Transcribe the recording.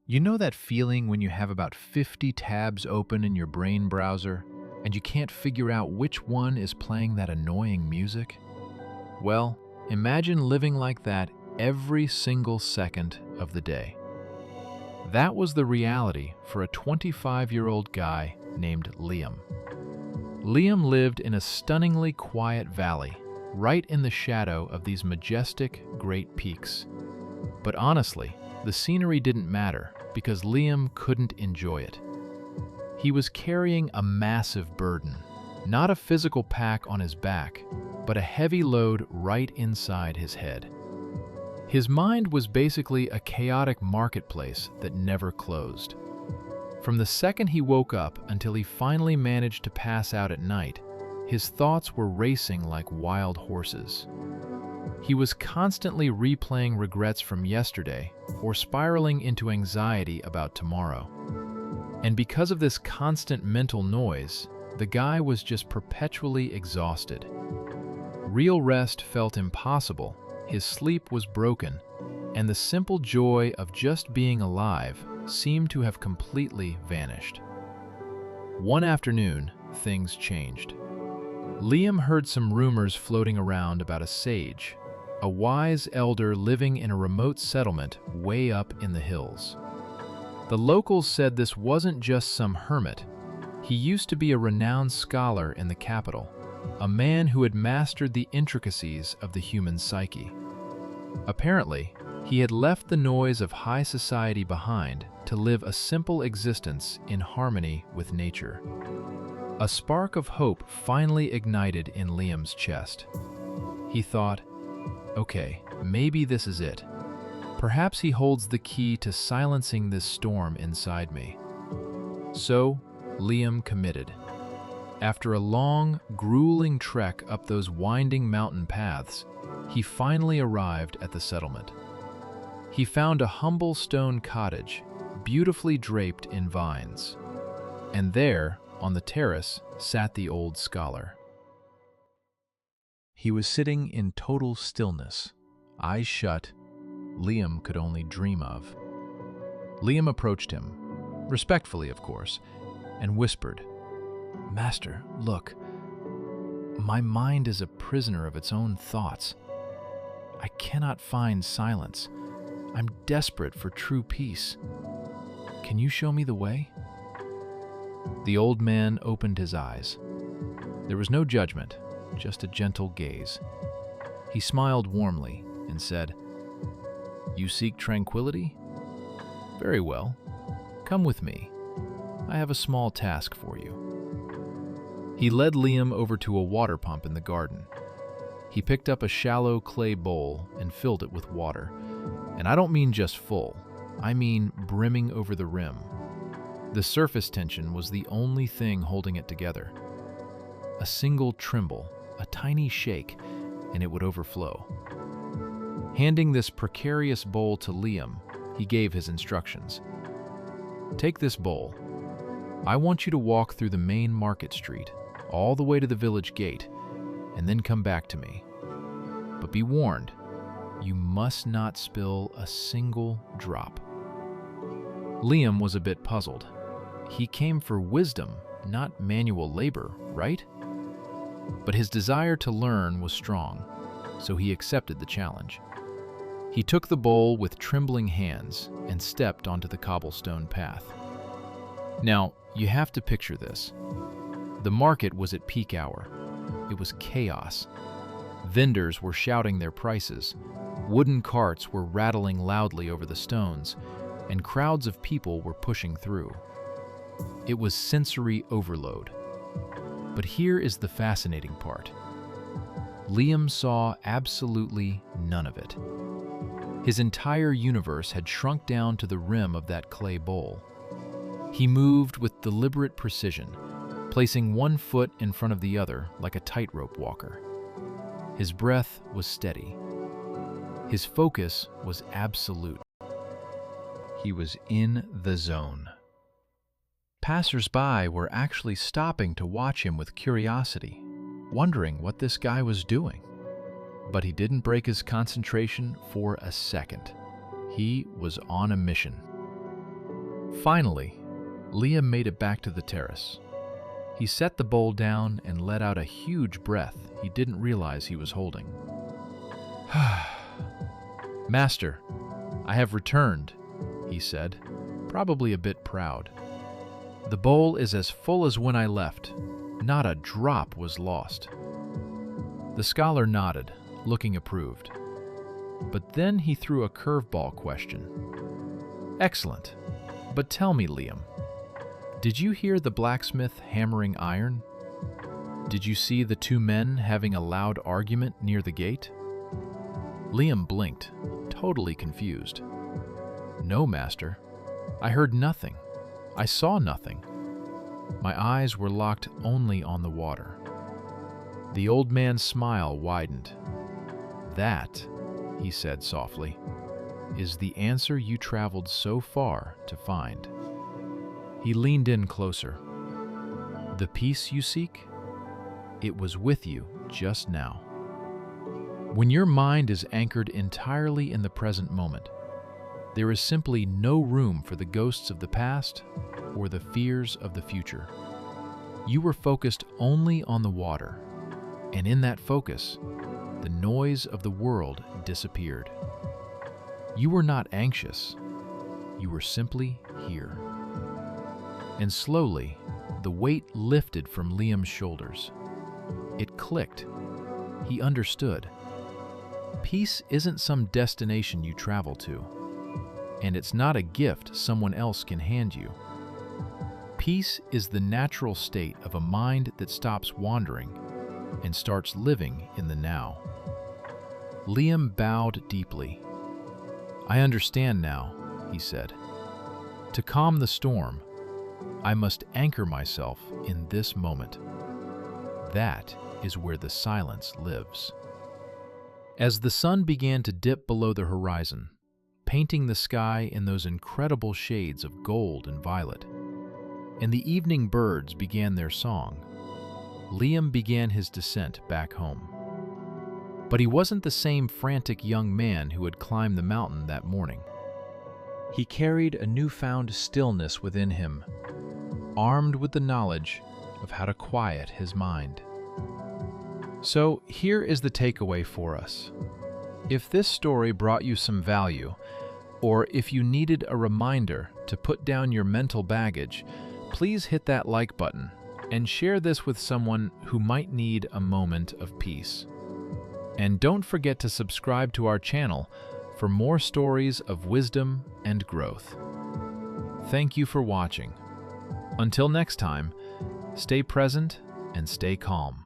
You know that feeling when you have about 50 tabs open in your brain browser and you can't figure out which one is playing that annoying music? Well, imagine living like that every single second of the day. That was the reality for a 25-year-old guy named Liam. Liam lived in a stunningly quiet valley, right in the shadow of these majestic Great Peaks. But honestly, the scenery didn't matter because Liam couldn't enjoy it. He was carrying a massive burden, not a physical pack on his back, but a heavy load right inside his head. His mind was basically a chaotic marketplace that never closed. From the second he woke up until he finally managed to pass out at night, his thoughts were racing like wild horses. He was constantly replaying regrets from yesterday or spiraling into anxiety about tomorrow. And because of this constant mental noise, the guy was just perpetually exhausted. Real rest felt impossible, his sleep was broken, and the simple joy of just being alive seemed to have completely vanished. One afternoon, things changed. Liam heard some rumors floating around about a sage, a wise elder living in a remote settlement way up in the hills. The locals said this wasn't just some hermit. He used to be a renowned scholar in the capital, a man who had mastered the intricacies of the human psyche. Apparently, he had left the noise of high society behind to live a simple existence in harmony with nature. A spark of hope finally ignited in Liam's chest. He thought, okay, maybe this is it. Perhaps he holds the key to silencing this storm inside me. So, Liam committed. After a long, grueling trek up those winding mountain paths, he finally arrived at the settlement. He found a humble stone cottage, beautifully draped in vines. And there, on the terrace, sat the old scholar. He was sitting in total stillness, eyes shut, Liam could only dream of. Liam approached him, respectfully of course, and whispered, "Master, look, my mind is a prisoner of its own thoughts. I cannot find silence. I'm desperate for true peace. Can you show me the way?" The old man opened his eyes. There was no judgment, just a gentle gaze. He smiled warmly and said, "You seek tranquility? Very well. Come with me. I have a small task for you." He led Liam over to a water pump in the garden. He picked up a shallow clay bowl and filled it with water. And I don't mean just full, I mean brimming over the rim. The surface tension was the only thing holding it together. A single tremble, a tiny shake, and it would overflow. Handing this precarious bowl to Liam, he gave his instructions. "Take this bowl. I want you to walk through the main market street, all the way to the village gate, and then come back to me. But be warned, you must not spill a single drop." Liam was a bit puzzled. He came for wisdom, not manual labor, right? But his desire to learn was strong, so he accepted the challenge. He took the bowl with trembling hands and stepped onto the cobblestone path. Now, you have to picture this. The market was at peak hour. It was chaos. Vendors were shouting their prices. Wooden carts were rattling loudly over the stones, and crowds of people were pushing through. It was sensory overload. But here is the fascinating part. Liam saw absolutely none of it. His entire universe had shrunk down to the rim of that clay bowl. He moved with deliberate precision, placing one foot in front of the other like a tightrope walker. His breath was steady. His focus was absolute. He was in the zone. Passers-by were actually stopping to watch him with curiosity, wondering what this guy was doing. But he didn't break his concentration for a second. He was on a mission. Finally, Liam made it back to the terrace. He set the bowl down and let out a huge breath he didn't realize he was holding. "Master, I have returned," he said, probably a bit proud. "The bowl is as full as when I left. Not a drop was lost." The scholar nodded, looking approved. But then he threw a curveball question. "Excellent. But tell me, Liam, did you hear the blacksmith hammering iron? Did you see the two men having a loud argument near the gate?" Liam blinked, totally confused. "No, master. I heard nothing. I saw nothing. My eyes were locked only on the water." The old man's smile widened. "That," he said softly, "is the answer you traveled so far to find." He leaned in closer. "The peace you seek? It was with you just now." When your mind is anchored entirely in the present moment, there is simply no room for the ghosts of the past or the fears of the future. You were focused only on the water, and in that focus, the noise of the world disappeared. You were not anxious. You were simply here. And slowly, the weight lifted from Liam's shoulders. It clicked. He understood. Peace isn't some destination you travel to, and it's not a gift someone else can hand you. Peace is the natural state of a mind that stops wandering and starts living in the now. Liam bowed deeply. "I understand now," he said. "To calm the storm, I must anchor myself in this moment. That is where the silence lives." As the sun began to dip below the horizon, painting the sky in those incredible shades of gold and violet, and the evening birds began their song, Liam began his descent back home. But he wasn't the same frantic young man who had climbed the mountain that morning. He carried a newfound stillness within him, armed with the knowledge of how to quiet his mind. So here is the takeaway for us. If this story brought you some value, or if you needed a reminder to put down your mental baggage, please hit that like button and share this with someone who might need a moment of peace. And don't forget to subscribe to our channel for more stories of wisdom and growth. Thank you for watching. Until next time, stay present and stay calm.